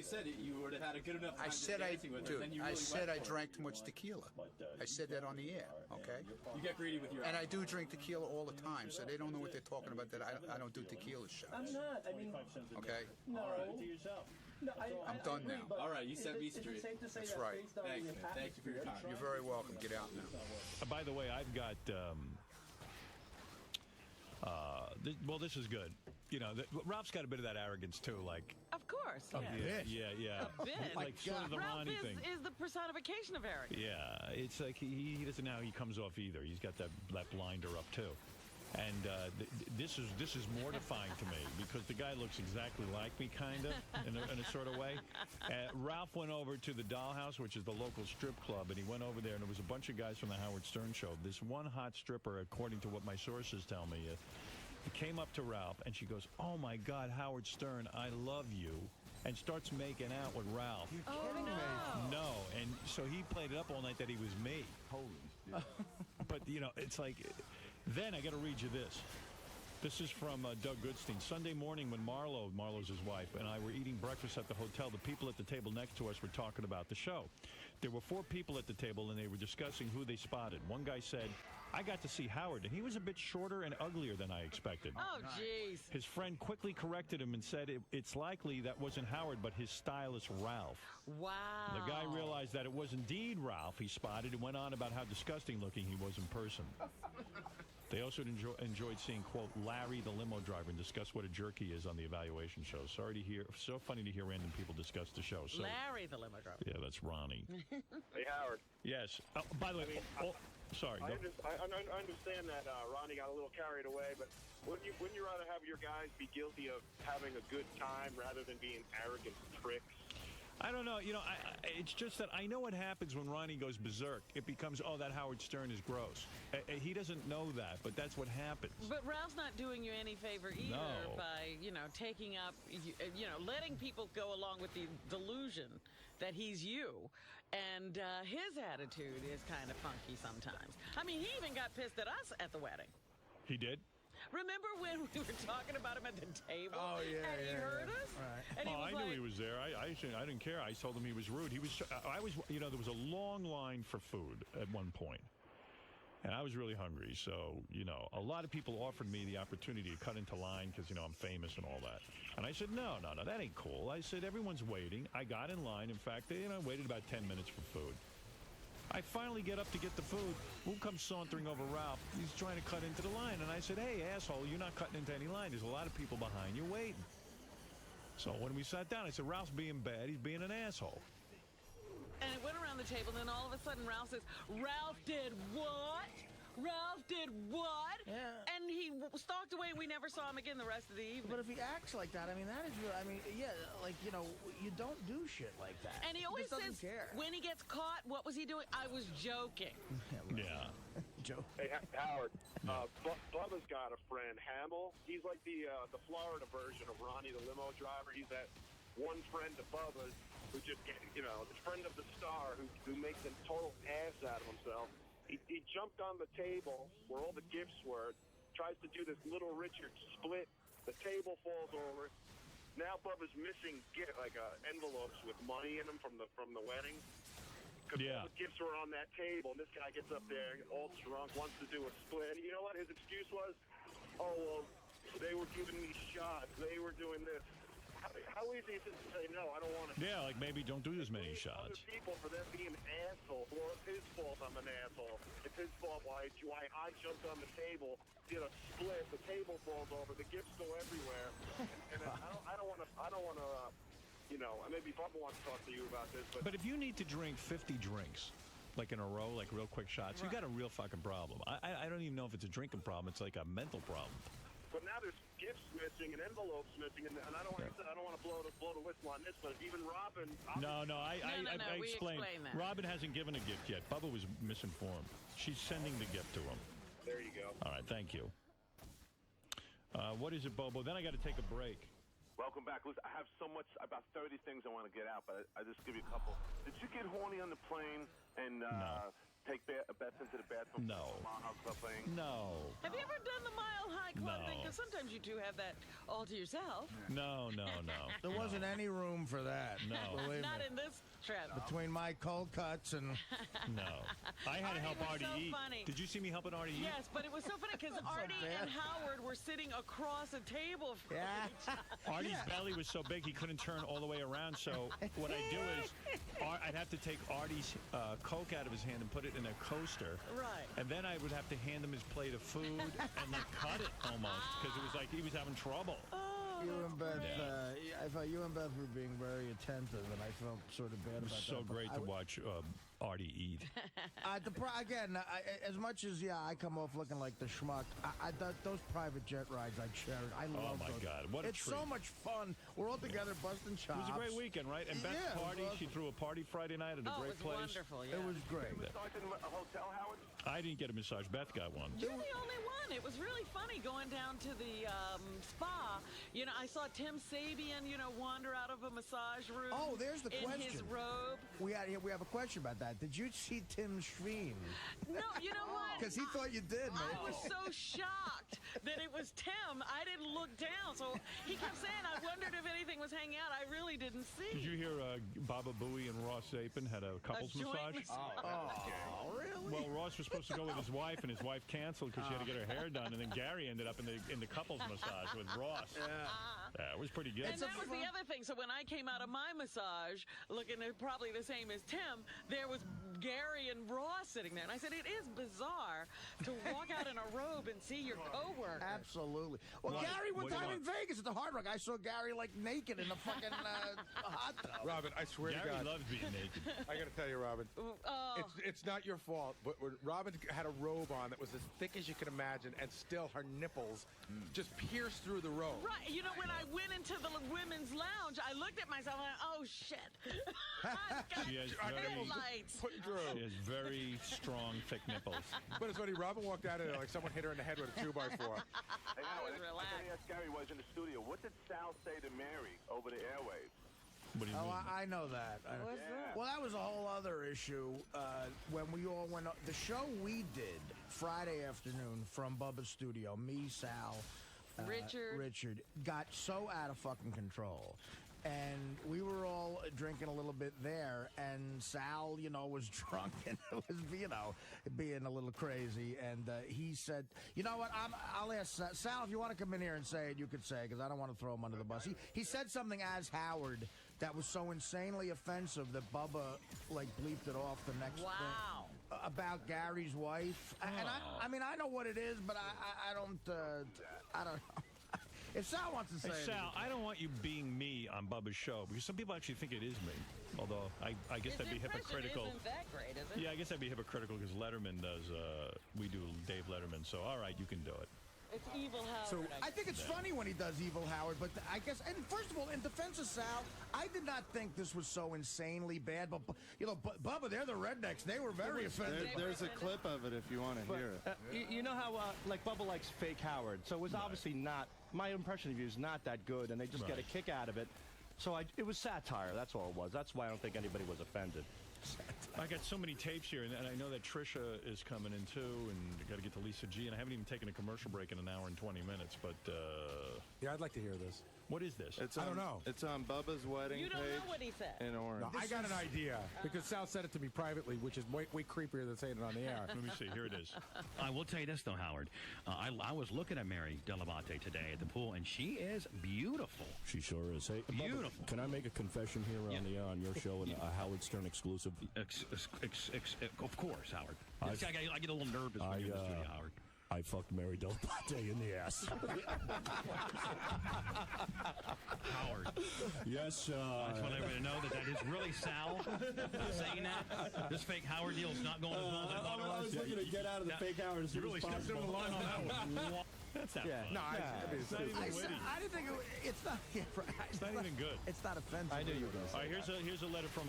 said you would have had a good enough time I said I dancing with her, then you really I drank too much tequila. I said that on the air, okay? You get greedy with your And I do drink tequila all the time, so they don't know what they're talking about, that I don't do tequila shots. I'm not. I mean, okay? no. All right. To yourself. No, I'm done agree, now. but All right, you set me is it straight. safe to say That's that right. based on Thanks, the man. Thank you for your time. You're very welcome. Get out now. By the way, I've got. Well, this is good. You know, Ralph's got a bit of that arrogance too. Like, Of course. oh, Yeah. yeah. A bit. Like sort of the Ralph Ronnie thing. is the personification of arrogance. Yeah, it's like he doesn't know how he comes off either. He's got that blinder up too. And this is mortifying to me because the guy looks exactly like me, kind of, in a sort of way. Ralph went over to the Dollhouse, which is the local strip club, and he went over there, and there was a bunch of guys from the Howard Stern show. This one hot stripper, according to what my sources tell me, came up to Ralph, and she goes, "Oh, my God, Howard Stern, I love you," and starts making out with Ralph. You're kidding me. No, and so he played it up all night that he was me. Holy shit. But, you know, it's like, then I got to read you this. This is from Doug Goodstein. Sunday morning when Marlo's his wife, and I were eating breakfast at the hotel, the people at the table next to us were talking about the show. There were 4 people at the table, and they were discussing who they spotted. One guy said, "I got to see Howard, and he was a bit shorter and uglier than I expected." Oh, jeez. His friend quickly corrected him and said it's likely that wasn't Howard, but his stylist, Ralph. Wow. The guy realized that it was indeed Ralph he spotted and went on about how disgusting looking he was in person. They also enjoyed seeing, quote, Larry the limo driver and discuss what a jerk he is on the evaluation show. So funny to hear random people discuss the show. So, Larry the limo driver. Yeah, that's Ronnie. Hey, Howard. Yes. By the way, sorry. I understand that Ronnie got a little carried away, but wouldn't you rather have your guys be guilty of having a good time rather than being arrogant pricks? I don't know. You know, it's just that I know what happens when Ronnie goes berserk. It becomes, oh, that Howard Stern is gross. He doesn't know that, but that's what happens. But Ralph's not doing you any favor either by, taking up, letting people go along with the delusion that he's you. And his attitude is kind of funky sometimes. I mean, he even got pissed at us at the wedding. He did? Remember when we were talking about him at the table? Oh, yeah, and he heard us? Right. And he was I knew he was there. I didn't care. I told him he was rude. There was a long line for food at one point. And I was really hungry. So, a lot of people offered me the opportunity to cut into line because, I'm famous and all that. And I said, no, that ain't cool. I said, everyone's waiting. I got in line. In fact, I waited about 10 minutes for food. I finally get up to get the food. Who comes sauntering over Ralph? He's trying to cut into the line. And I said, hey, asshole, you're not cutting into any line. There's a lot of people behind you waiting. So when we sat down, I said, Ralph's being bad. He's being an asshole. And it went around the table, and then all of a sudden Ralph says, Ralph did what? Ralph did what? Yeah. And he stalked away, and we never saw him again the rest of the evening. But if he acts like that, that is real. You don't do shit like that. And he always says, care. when he gets caught, what was he doing? I was joking. Yeah. Joke. Hey, Howard, Bubba's got a friend, Hamill. He's like the Florida version of Ronnie the limo driver. He's that one friend of Bubba's who just, the friend of the star who makes a total ass out of himself. He jumped on the table where all the gifts were, tries to do this Little Richard split. The table falls over. Now Bubba's missing envelopes with money in them from the wedding. Because all the gifts were on that table, and this guy gets up there all drunk, wants to do a split. And you know what his excuse was? Oh, well, they were giving me shots. They were doing this. How easy is it to say, no, I don't want to... Yeah, like maybe don't do as many shots. Other people for them being assholes. Well, it's his fault I'm an asshole. It's his fault why I jumped on the table, did a split, the table falls over, the gifts go everywhere. And I don't want to, maybe Bubba wants to talk to you about this. But if you need to drink 50 drinks, like in a row, like real quick shots, you got a real fucking problem. I don't even know if it's a drinking problem. It's like a mental problem. But now there's gifts missing and envelopes missing, and I don't want to blow the whistle on this, but even Robin... No, I explained. Explain that. Robin hasn't given a gift yet. Bubba was misinformed. She's sending the gift to him. There you go. All right, thank you. What is it, Bobo? Then I got to take a break. Welcome back. Listen, I have about 30 things I want to get out, but I'll just give you a couple. Did you get horny on the plane and take Beth into the bathroom? No. Mile High Club thing? No. Have you ever done the Mile High Club No. thing? Because sometimes you two have that all to yourself. No. There wasn't any room for that. No. Believe Not me. in this trip. Between my cold cuts and No. I had to help Artie was Artie so eat. funny. Did you see me helping Artie eat? Yes, but it was so funny because Artie bad. and Howard were sitting across a table from yeah. each other. Artie's belly was so big he couldn't turn all the way around. So what I do is I'd have to take Artie's Coke out of his hand and put it in a coaster. Right. And then I would have to hand him his plate of food and like cut it almost because it was like he was having trouble. You and Beth, Yeah. I thought you and Beth were being very attentive, and I felt sort of bad It was about so that. but great I to would- watch Artie eat. As much as I come off looking like the schmuck. Those private jet rides I cherish. I love my those. God, what a It's treat. so much fun. We're all together busting It chops. was a great weekend, right? And Beth's Yeah, it was party, she awesome. threw a party Friday night at a Oh, great it was place. wonderful, yeah. It was great. Massage in a hotel, Howard? I didn't get a massage. Beth got one. You're the only one. It was really funny going down to the spa. You know, I saw Tim Sabian, wander out of a massage room. Oh, there's the in question. his robe. We have a question about that. Did you see Tim Schween? No, you know what? Because he thought you did, man. I was so shocked that it was Tim. I didn't look down, so he kept saying, I wondered if anything was hanging out. I really didn't see. Did you hear Baba Booey and Ross Apin had a couples joint massage? Oh, really? Well, Ross was supposed to go with his wife, and his wife canceled because she had to get her hair done. And then Gary ended up in the couples massage with Ross. Yeah, it was pretty good. And that was the other thing. So when I came out of my massage, looking at probably the same as Tim, there was Gary and Ross sitting there. And I said, it is bizarre to walk out in a robe and see your coworker. Absolutely. Well, What? Gary, one What do you time in want? Vegas at the Hard Rock, I saw Gary like naked in a fucking hot tub. Robin, I swear Gary to God, loves being naked. I got to tell you, Robin, it's not your fault, but Robin had a robe on that was as thick as you can imagine, and still her nipples just pierced through the robe. Right. You know, when I went into the women's lounge, I looked at myself and I went, oh, shit. I've got She has very- headlights. Putting through. She has very strong, thick nipples. But it's funny, Robin walked out of there like someone hit her in the head with a 2x4. Hey, was Howard, I relaxed. asked Gary was in the studio. What did Sal say to Mary over the airwaves? What do you Oh, mean? I know that. What's that? Well, that was a whole other issue when we all went. The show we did Friday afternoon from Bubba's studio, me, Sal, Richard, got so out of fucking control. And we were all drinking a little bit there, and Sal, was drunk and was, being a little crazy. And he said, "You know what? I'll ask Sal if you want to come in here and say it. You could say because I don't want to throw him under the bus." He said something as Howard that was so insanely offensive that Bubba bleeped it off the next Wow. thing about Gary's wife. And I know what it is, but I don't know. If Sal wants to say Hey, it, Sal, I don't want you being me on Bubba's show because some people actually think it is me. Although I guess His that'd be impression hypocritical. isn't that great, is it? Yeah, I guess that'd be hypocritical because Letterman does. We do Dave Letterman. So all right, you can do it. It's evil Howard. So I I think it's funny when he does Evil Howard, but I guess, and first of all, in defense of Sal, I did not think this was so insanely bad. But Bubba, they're the rednecks. They were very offended. There's a clip of it if you want to hear it. You know how Bubba likes fake Howard, so it was obviously not. My impression of you is not that good, and they just get a kick out of it. So it was satire. That's all it was. That's why I don't think anybody was offended. I got so many tapes here, and I know that Trisha is coming in too, and got to get to Lisa G. And I haven't even taken a commercial break in an hour and 20 minutes. But Yeah, I'd like to hear this. what is this? It's I don't know. It's on Bubba's wedding You don't page know what he said. in orange. No, I got an idea because Sal said it to me privately, which is way creepier than saying it on the air. Let me see. Here it is. I will tell you this, though, Howard. I was looking at Mary Delabate today at the pool, and she is beautiful. She sure is. Hey, Bubba, Beautiful. can I make a confession here on the air on your show and a Howard Stern exclusive? Of course, Howard. I get a little nervous when you're in the studio, Howard. I fucked Mary Delabate in the ass. Howard. Yes. I just want everybody to know that is really Sal saying that. This fake Howard deal is not going as well as I thought it was. I was looking to get out of the fake Howard as You soon really as stepped over possible. the line on that one. That's not fun. No, It's not even witty. I didn't think it's not. Yeah, right. It's not even good. It's not offensive. I knew you were going to All say right, here's a letter from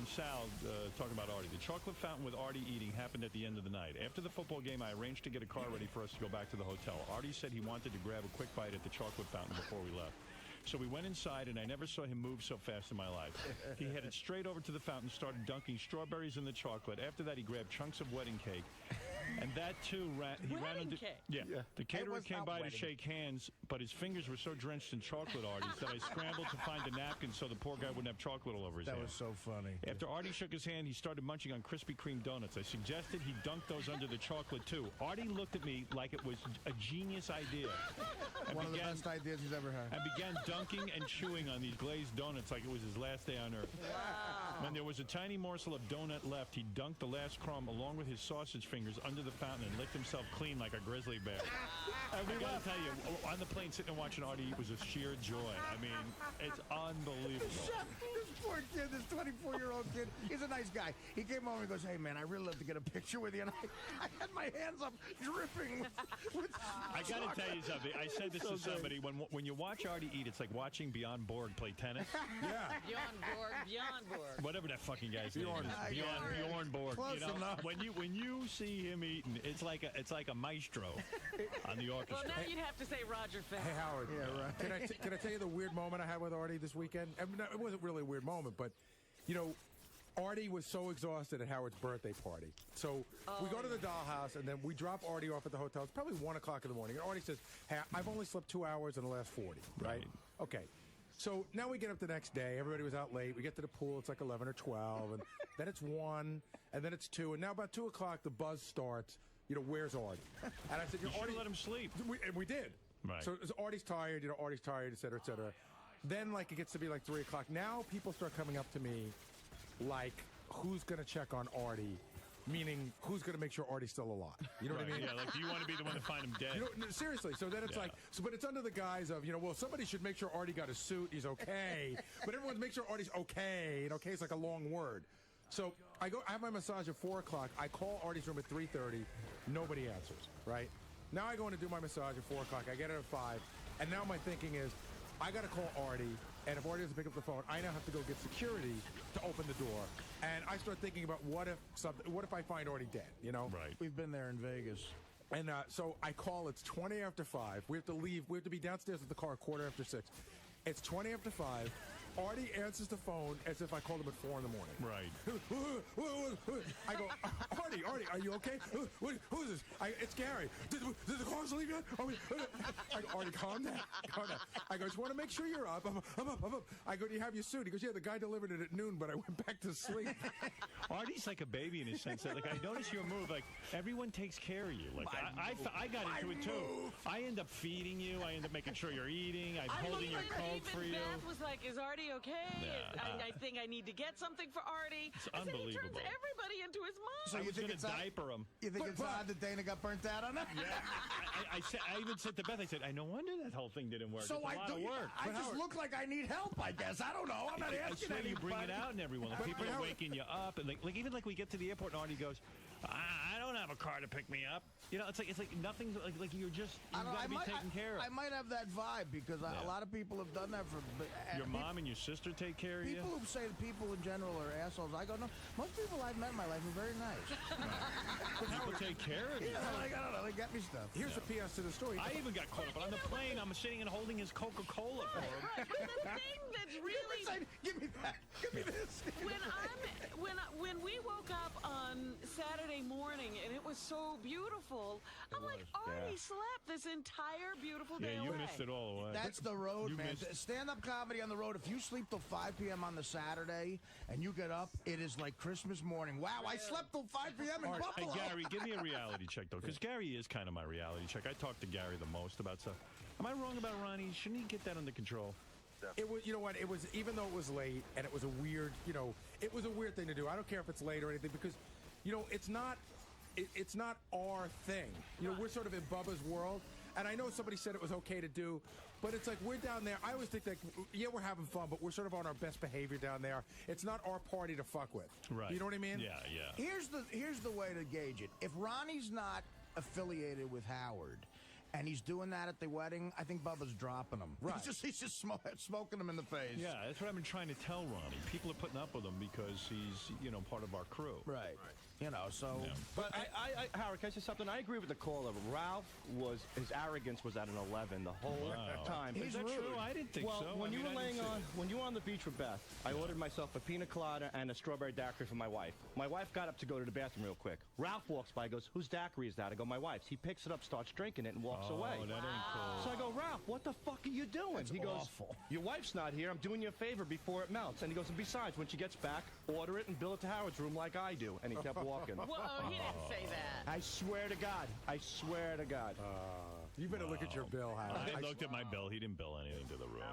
Sal talking about Artie. The chocolate fountain with Artie eating happened at the end of the night. After the football game, I arranged to get a car ready for us to go back to the hotel. Artie said he wanted to grab a quick bite at the chocolate fountain before we left. So we went inside, and I never saw him move so fast in my life. He headed straight over to the fountain, started dunking strawberries in the chocolate. After that, he grabbed chunks of wedding cake. And that, too, he ran into... cake? Yeah. The caterer came by to shake hands, but his fingers were so drenched in chocolate, Artie, that I scrambled to find a napkin so the poor guy wouldn't have chocolate all over his hand. That was so funny. After Artie shook his hand, he started munching on Krispy Kreme donuts. I suggested he dunk those under the chocolate, too. Artie looked at me like it was a genius idea. One of the best ideas he's ever had. And began dunking and chewing on these glazed donuts like it was his last day on Earth. Wow. When there was a tiny morsel of donut left, he dunked the last crumb along with his sausage fingers under the fountain and licked himself clean like a grizzly bear. I gotta tell you, on the plane sitting and watching Artie eat was a sheer joy. I mean, it's unbelievable. This poor kid, this 24-year-old kid, he's a nice guy. He came home and goes, hey, man, I really love to get a picture with you. And I had my hands up, dripping with I gotta tell you something. I said this to somebody. When you watch Artie eat, it's like watching Bjorn Borg play tennis. Yeah. Bjorn Borg. Whatever that fucking guy's name is. Bjorn Borg. Close enough. When you see him eating, it's like a maestro on the orchestra. Well, now you'd have to say Roger Federer. Hey, Howard. Yeah, right. Can I tell you the weird moment I had with Artie this weekend? I mean, it wasn't really a weird moment, but, you know, Artie was so exhausted at Howard's birthday party. So we go to the dollhouse, and then we drop Artie off at the hotel. It's probably 1 o'clock in the morning. And Artie says, hey, I've only slept 2 hours in the last 40, right? Okay. So now we get up the next day. Everybody was out late. We get to the pool. It's like 11 or 12. And then it's 1, and then it's 2. And now about 2 o'clock, the buzz starts. You know, where's Artie? And I said, you Artie, let him sleep. And we did. Right. So Artie's tired, Artie's tired, et cetera, et cetera. Then, like, it gets to be like 3 o'clock. Now people start coming up to me like, who's going to check on Artie? Meaning, who's going to make sure Artie's still alive? You know what I mean? Yeah, like, do you want to be the one to find him dead? You know, no, seriously. So then it's like, but it's under the guise of, well, somebody should make sure Artie got his suit, he's okay. But everyone makes sure Artie's okay, and okay is like a long word. So I have my massage at 4 o'clock. I call Artie's room at 3:30. Nobody answers, right? Now I go in to do my massage at 4 o'clock. I get it at 5. And now my thinking is, I got to call Artie. And if Artie doesn't pick up the phone, I now have to go get security to open the door. And I start thinking about what if I find Artie dead, Right. We've been there in Vegas. And so I call, it's 20 after 5. We have to leave. We have to be downstairs with the car at 6:15. It's 20 after 5. Artie answers the phone as if I called him at 4 in the morning. Right. I go, Artie, are you okay? Who is this? It's Gary. Did the cars leave yet? I go, Artie, calm down. I go, just want to make sure you're up. I'm up. I go, do you have your suit? He goes, yeah, the guy delivered it at noon, but I went back to sleep. Artie's like a baby in a sense that, like, I notice your move. Like, everyone takes care of you. Like, I got into it too. I end up feeding you. I end up making sure you're eating. I'm holding your coat for you. Beth was like, is Artie okay? Yeah. I think I need to get something for Artie. It's I said, he unbelievable. turns everybody into his mom. So you think it's diaper him? You think it's odd that Dana got burnt out on that? Yeah. I even said to Beth, I said, no wonder that whole thing didn't work. So it's a lot of work. I just look like I need help, I guess. I don't know. I'm not asking I swear anybody. you bring it out in everyone. Like, people are waking you up, and like even like we get to the airport and Artie goes, I don't have a car to pick me up. It's like nothing. Like you've got to be taken care of. I might have that vibe because a lot of people have done that for. Your mom and your sister take care of you. People who say that people in general are assholes. I go, no. Most people I've met in my life are very nice. People take care of you. Yeah, like, I don't know. They get me stuff. Here's the PS to the story. I even got caught up on the plane. I'm sitting and holding his Coca-Cola for him. Right. But the thing that's really give me that. Give me this. When we woke up on Saturday morning and it was so beautiful, I'm like, Artie slept this entire beautiful day you away. missed it all away. That's the road, You man. missed- Stand-up comedy on the road. If you sleep till 5 p.m. on the Saturday and you get up, it is like Christmas morning. Wow, I slept till 5 p.m. in Buffalo. Hey, Gary, give me a reality check, though, because Gary is kind of my reality check. I talk to Gary the most about stuff. Am I wrong about Ronnie? Shouldn't he get that under control? It was, you know what? It was, even though it was late and it was a weird, it was a weird thing to do. I don't care if it's late or anything because, it's not our thing. We're sort of in Bubba's world. And I know somebody said it was okay to do, but it's like we're down there. I always think that, we're having fun, but we're sort of on our best behavior down there. It's not our party to fuck with. Right. You know what I mean? Yeah. Here's the way to gauge it. If Ronnie's not affiliated with Howard, and he's doing that at the wedding, I think Bubba's dropping him. Right. He's just smoking him in the face. Yeah, that's what I've been trying to tell Ronnie. People are putting up with him because he's, part of our crew. Right. You know, so... Yeah. But Howard, can I say something? I agree with the caller. Ralph his arrogance was at an 11 the whole time. Is that true? I didn't think so. When you were on the beach with Beth, I ordered myself a pina colada and a strawberry daiquiri for my wife. My wife got up to go to the bathroom real quick. Ralph walks by, goes, "Whose daiquiri is that?" I go, "My wife's." He picks it up, starts drinking it, and walks away. Oh, that ain't cool. So I go, "Ralph, what the fuck are you doing?" That's he goes, awful. "Your wife's not here. I'm doing you a favor before it melts." And he goes, "And besides, when she gets back, order it and bill it to Howard's room like I do." And he kept walking. Whoa, he didn't say that. I swear to God. I swear to God. You better look at your bill, Howard. I looked at my bill. He didn't bill anything to the room.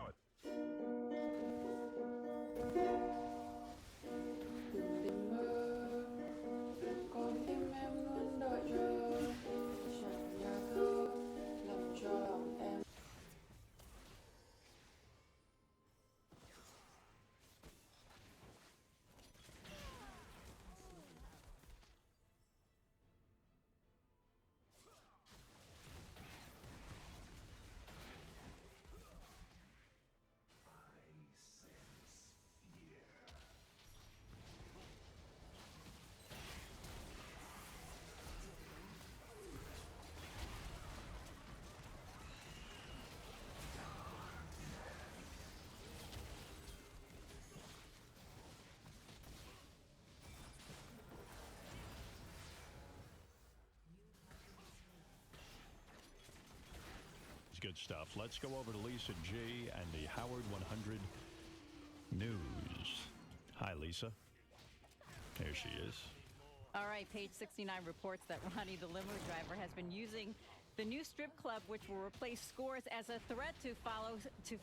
Good stuff. Let's go over to Lisa G and the Howard 100 News. Hi, Lisa. There she is. All right, page 69 reports that Ronnie the limo driver has been using the new strip club, which will replace Scores, as a threat to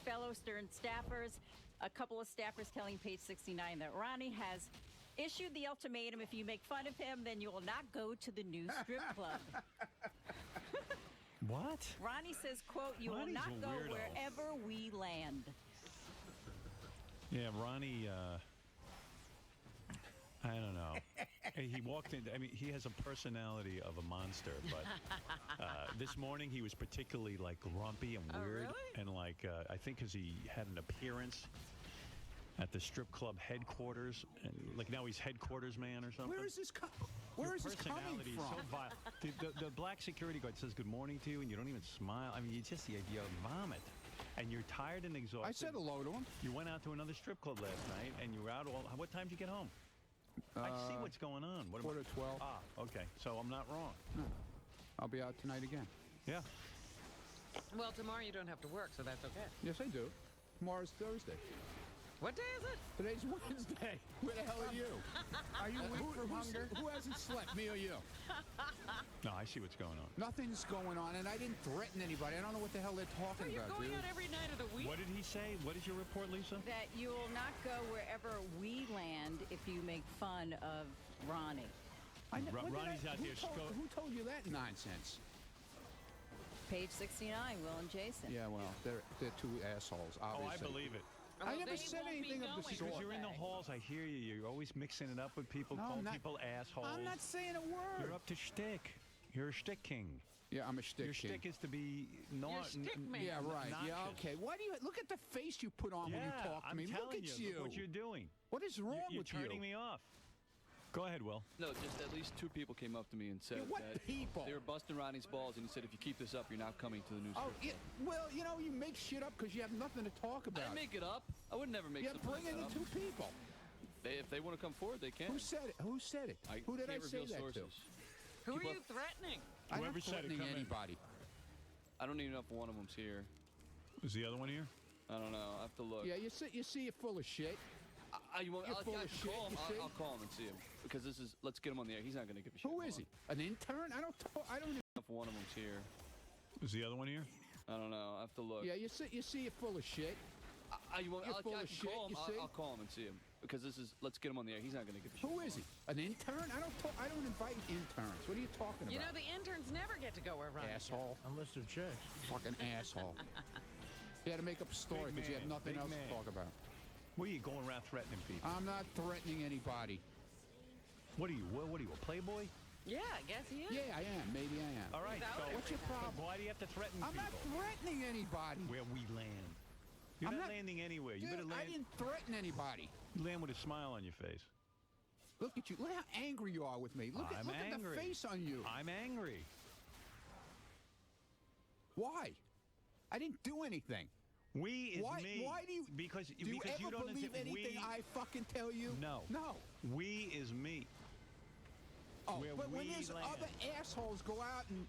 fellow Stern staffers. A couple of staffers telling page 69 that Ronnie has issued the ultimatum: if you make fun of him, then you will not go to the new strip club. What? Ronnie says, quote, "You will not go wherever we land." Yeah, Ronnie, I don't know. He walked in, he has a personality of a monster, but this morning he was particularly, grumpy and weird. Oh, really? And, I think because he had an appearance at the strip club headquarters, and now he's headquarters man or something. Where is this coming from? So vile. The black security guard says good morning to you, and you don't even smile. You vomit. And you're tired and exhausted. I said hello to him. You went out to another strip club last night, and you were out what time did you get home? I see what's going on. Quarter 12. Ah, okay. So I'm not wrong. No. I'll be out tonight again. Yeah. Well, tomorrow you don't have to work, so that's okay. Yes, I do. Tomorrow's Thursday. What day is it? Today's Wednesday. Where the hell are you? Are you weak from hunger? Who hasn't slept, me or you? No, I see what's going on. Nothing's going on, and I didn't threaten anybody. I don't know what the hell they're talking You're about, going dude. out every night of the week? What did he say? What is your report, Lisa? That you will not go wherever we land if you make fun of Ronnie. Ronnie's out there. Who told you that nonsense? Page 69, Will and Jason. Yeah, well, they're two assholes, obviously. Oh, I believe it. I never said anything of the sort. Because you're in the halls, I hear you. You're always mixing it up with people, calling people assholes. I'm not saying a word. You're up to shtick. You're a shtick king. Yeah, I'm a shtick Your king. shtick is to be not. Yeah, right. Noxious. Yeah, okay. Why do you look at the face you put on when you talk to me? Look at you. Look what you're doing. What is wrong with you? You're turning me off. Go ahead, Will. No, just at least two people came up to me and said What that people? they were busting Ronnie's balls, and he said, if you keep this up, you're not coming to the news. Oh, well, you make shit up because you have nothing to talk about. I make it up. I would never make something bring like in that the up. two people. If they want to come forward, they can. Who said it? Who said it? Who did I can't say reveal that sources. to? Who are you threatening? I'm Whoever not said it, threatening come in. anybody. I don't even know if one of them's here. Is the other one here? I don't know. I have to look. Yeah, you see you're full of shit. You're full of shit, you see? I'll call him and see him. Because let's get him on the air. He's not going to give a shit. Who is he? An intern? I don't even know if one of them's here. Is the other one here? I don't know. I have to look. Yeah, you see you're full of shit. You're full of shit, you see? I'll call him and see him. Because let's get him on the air. He's not going to give a shit. Who is he? An intern? I don't invite interns. What are you talking about? You know, the interns never get to go where Ronnie asshole. Unless they're chicks. Fucking asshole. You had to make up a story because you have nothing else to talk about. What are you going around threatening people? I'm not threatening anybody. What are you? What are you, a playboy? Yeah, I guess he is. Yeah, I am. Maybe I am. All right, so what's your problem? Why do you have to threaten I'm people? not threatening anybody. Where we land. You're not landing anywhere. You better land. I didn't threaten anybody. You land with a smile on your face. Look at you. Look how angry you are with me. Look at the face on you. I'm angry. Why? I didn't do anything. We is why, me. Why do you? Because do you because ever you don't believe anything I fucking tell you? No. No. We is me. Oh, Where but when we there's land. other assholes go out and